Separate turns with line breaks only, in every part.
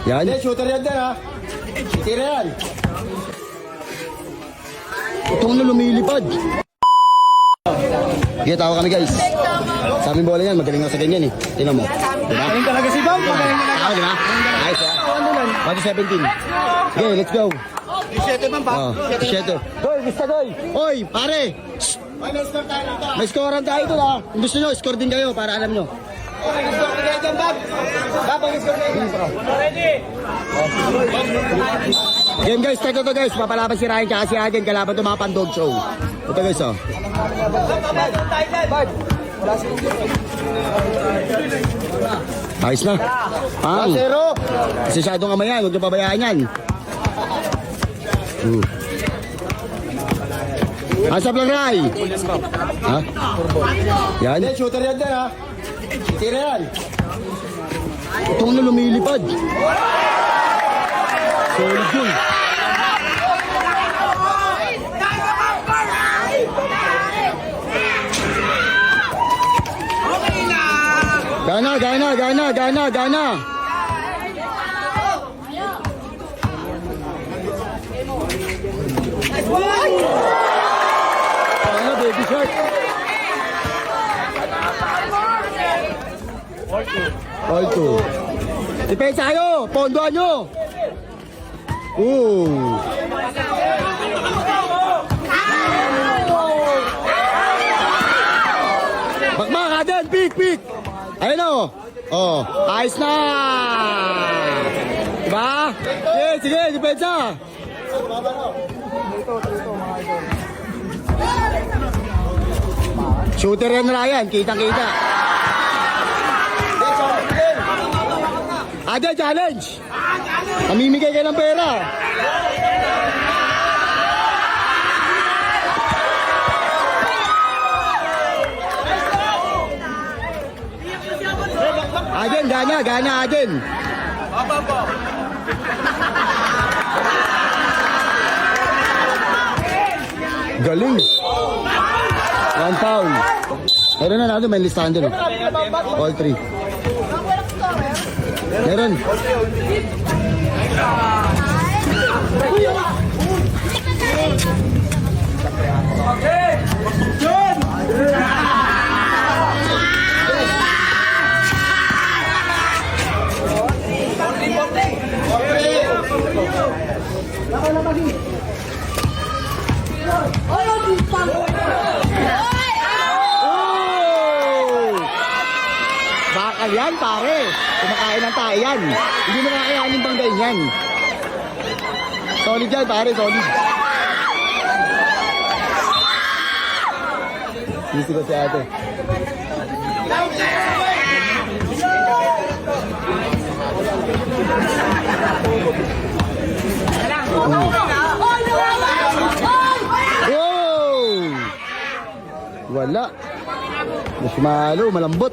Yan. Shooter yan din ha. Tira yan. Itong na lumilipad. Sige, tawa kami guys. Sa aming bola yan, magaling na sa ganyan eh. Tingnan mo. Diba?
Magaling talaga si Bob. Magaling talaga.
Ako, diba? Ayos ha. 1-17. Okay, let's go.
17 man pa.
17. Doy, gusto doy. Oy, pare. May score tayo ito ha. Kung gusto nyo, score din kayo para alam nyo. Game guys, ito guys. Papalaban si Ryan tsaka si Aden. Kalaban ito mga pandog show. Ito guys oh. Ayos na. Pang. Kasi masyadong kamay yan. Huwag nyo pabayaan yan. Asap lang, Ray. Ha? Yan. Shooter yan din ha. Tira yan. Itong na lumilipad. Solid yun. Gana. Ano, baby shark? All two. Depensa kayo! Pondoan nyo! Bakmak, Aden! Pick! Ayun o! Oh, ayos na! Diba? Sige, depensa! Shooter yan na yan, kitang-kita. Ada challenge. Namimigay kayo ng pera. Aden, gana Aden. Galing. 1 pound. Meron na natin, may listahan din. All three. Meron. Bakal yan, pare. Kumakain ng tayo yan. Hindi mo kakayanin bang ganyan. Solid yan, pare. Solid. Sisi ko si ate. Wala. Mas malo, malambot.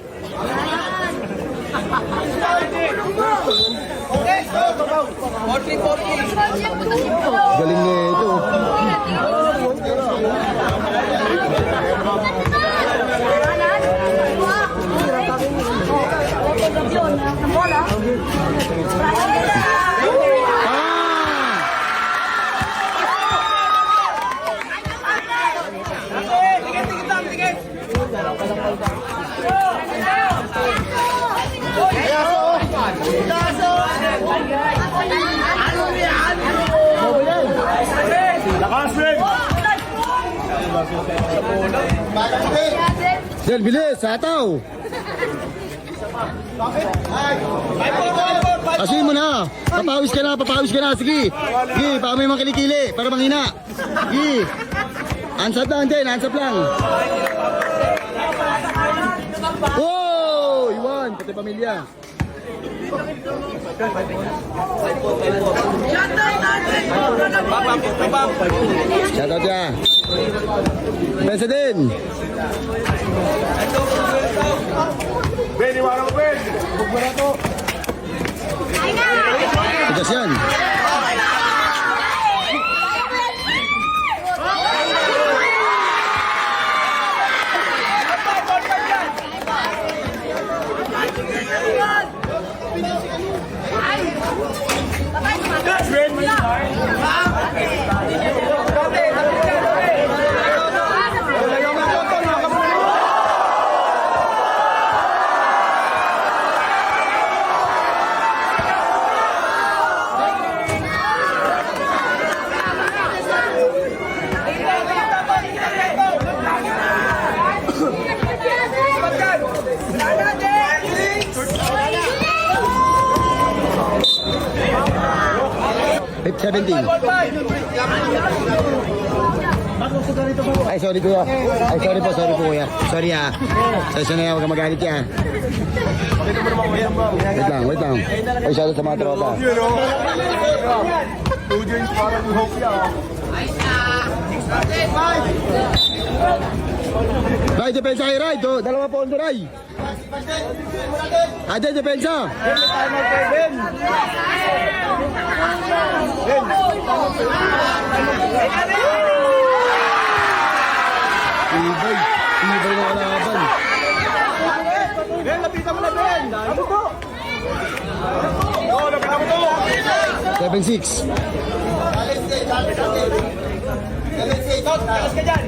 Galing na ito. Del, bilis, sataw. Asin mo na. Papawis ka na. Sige. Sige, baka may mga kilikili para manghina. Sige. Ansap lang din, ansap lang. Oh, iwan, pati pamilya. Shoutout ya. Besa din.
Ben, iwanan mo, Ben. Bug mo na to.
Tugas yan. 170. Ay, sorry kuya. Ay, sorry po kuya. Sorry ah. Sorry na yan, huwag kang magalit yan. Wait lang. Ay, shout out sa mga tropa.
You know? Two joints parang hope yan.
Ray, depensa kay Ray. Dalawa po on Ray. Ate, depensa. Ibay na kalaban.
Ben, lapitan mo na, Ben. Ano to? Oo, lapitan mo to.
7-6.
Alas ka dyan.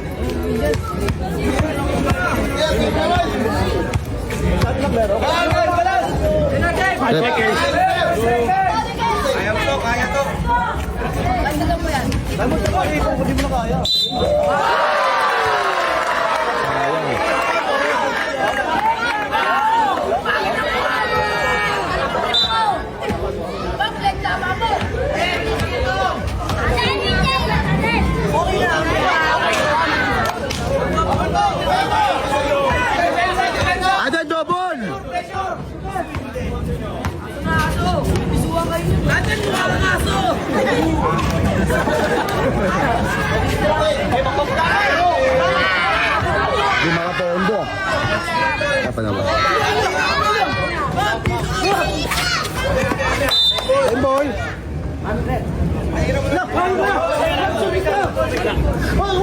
Kaya to.
Ate, double. Di makapondo. Apa naman? Boy.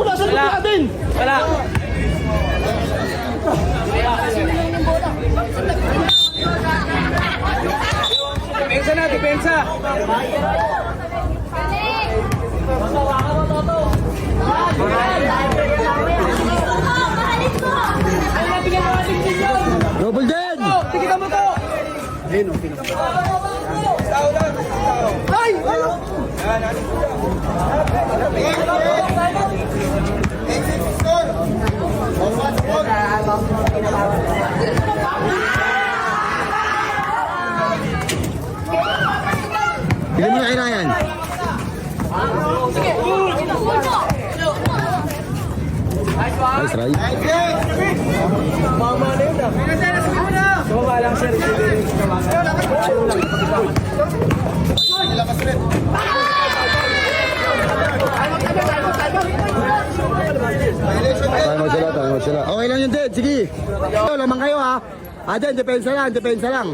Wala sa natin.
Wala. Depensa na, depensa.
Double din.
Tignan mo to. Ay!
Bigyan mo na kay Ryan. Nice, Ray.
Sumama lang, sir.
Tayo mo sila. Okay lang yun, Dad. Sige. Lamang kayo, ha. Dad, depensa lang.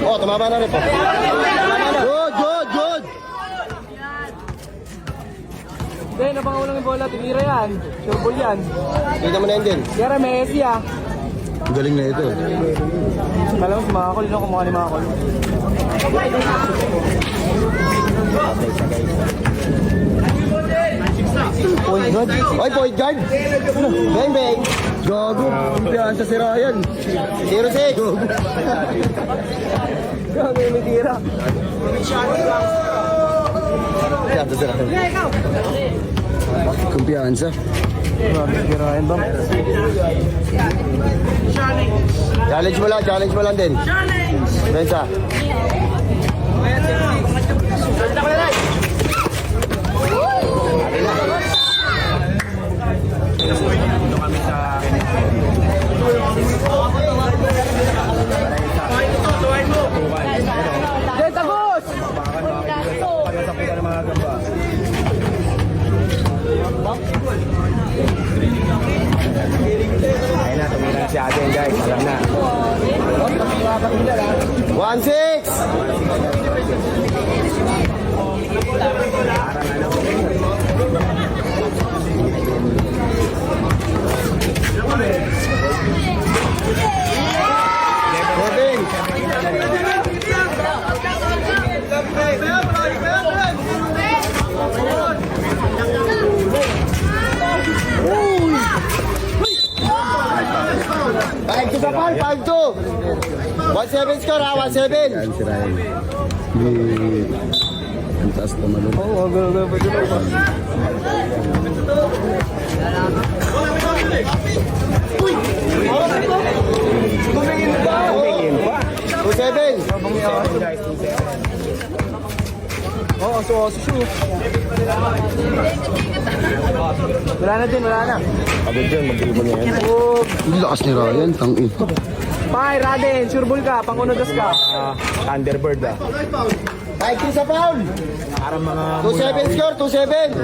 Oh, tumama na rin po. Good.
Hindi, napangulang yung bola. Tinira yan. Sure ball yan.
Kita mo na yun din.
Kaya Messi ah.
Galing na ito.
Kala mo si Makakol. Yun ang kumuha ni Makakol.
Point guard. Ay, point guard. Bang. Gago. Kumpiyan sa si Ryan. 0-6.
Gago yung tira.
Kumpiyan sa si Ryan. Kumpiyansa.
Grabe, kirain ba?
Challenge mo lang din. Bensa.
Tagos!
Ayun na, tumira si Aden, guys. Alam na. 5-2. 1-7 score, ha? 1-7. Yan si Ryan. taas tumalon.
Oo, go.
Tumingin pa.
2-7.
Oo, shoot. Wala na.
Abot yun, mag-ibon niya yan.
Ang lakas ni Ryan, tangin.
Bye, Raden. Sureball ka. Pangunadas ka.
Thunderbird ah.
5-3 sa foul.
Para mga
2-7 score, 2-7.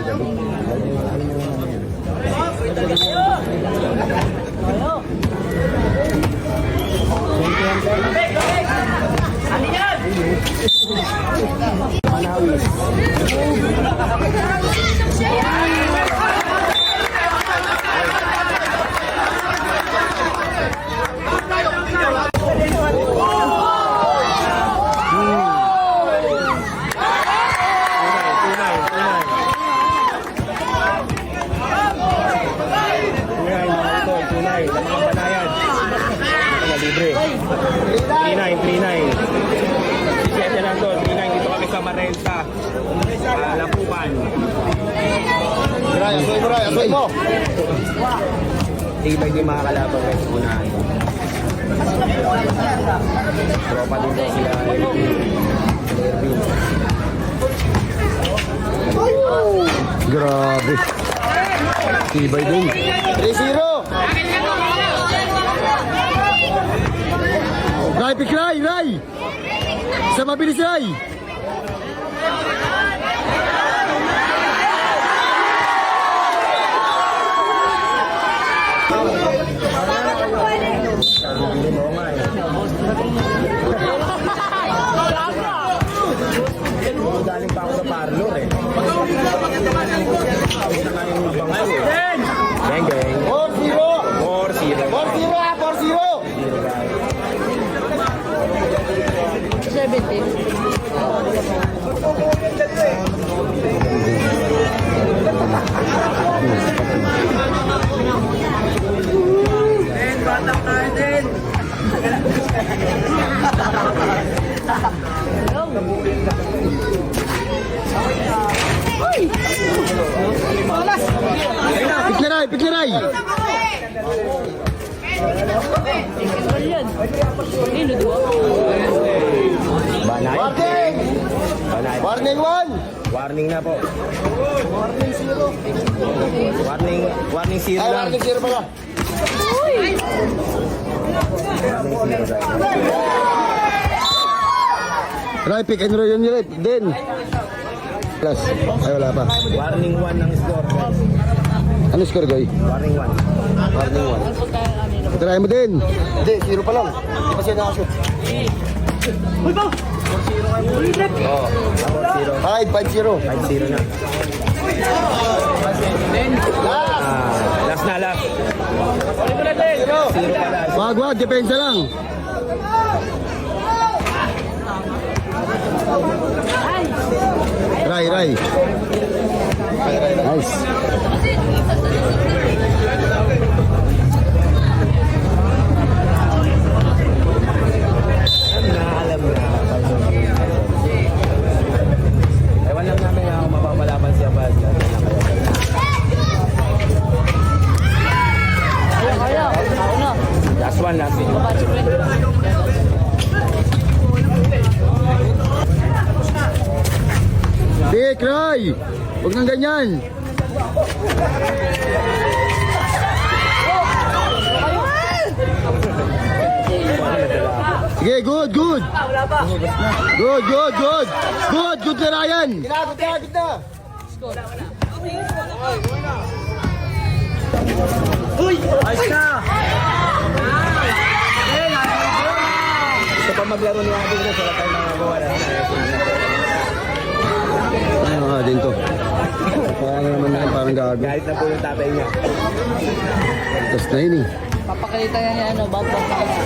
tunay, mga banayan. Libre. 3-9. Siyete lang doon. 3-9 dito kami sa Marenta. Lapukan.
Asoy mo.
Tibay din mga kalaban guys. Unahan. Tropa din po sila.
Grabe. Tibay din. 3-0. Ray! Sa mabilis, Ray!
Galing pa ako sa parlor eh. Geng.
4-0. 4-0. Pitleray!
Banay.
Warning 1!
Warning na po. Warning 0
Ay,
lang.
warning 0 pala. Ray, pick and roll yun yun. Din. Plus. Ay, wala pa.
Warning 1 ng score.
Ano score, Goy?
Warning 1.
Warning 1. Try mo din. Hindi, 0 pa lang. Hindi pa siya nakashoot.
Oh,
5-0.
5-0 na. Last na. 0 pala.
Wag, depensa lang. Ray. Nice.
Alam na. Ewan lang namin na kung mapapalaban siya ba. Last one.
Pick, Ray. Huwag nang ganyan. Sige, good. Good na Ryan. Gitna.
Gusto pa maglaro ni Abel na sila tayo nakagawa na.
Ano nga din to? Parang naman na parang gago.
Galit na po yung tatay niya.
Tapos na yun eh.
Papakita niya ano, bad na kaya.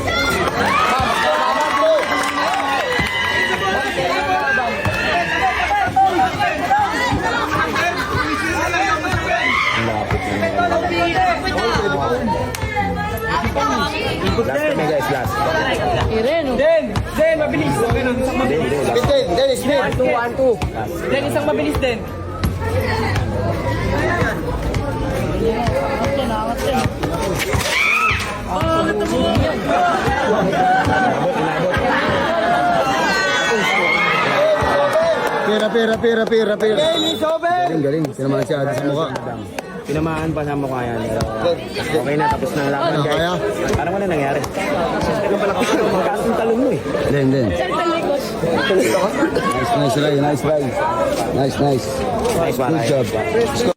Last kami guys, last.
Irene.
Den, mabilis. Okay na.
Spin. Dennis, spin.
1-2. Then, isang mabilis din.
Pira. Galing. Tinamaan siya sa mukha.
Tinamaan pa sa mukha yan. Okay na, tapos na ang laban.
Ano, kaya?
Parang wala nangyari. Ikaw pala kasi magkakas yung talon mo eh.
Then. Nice, Ray.
Nice,
Good job.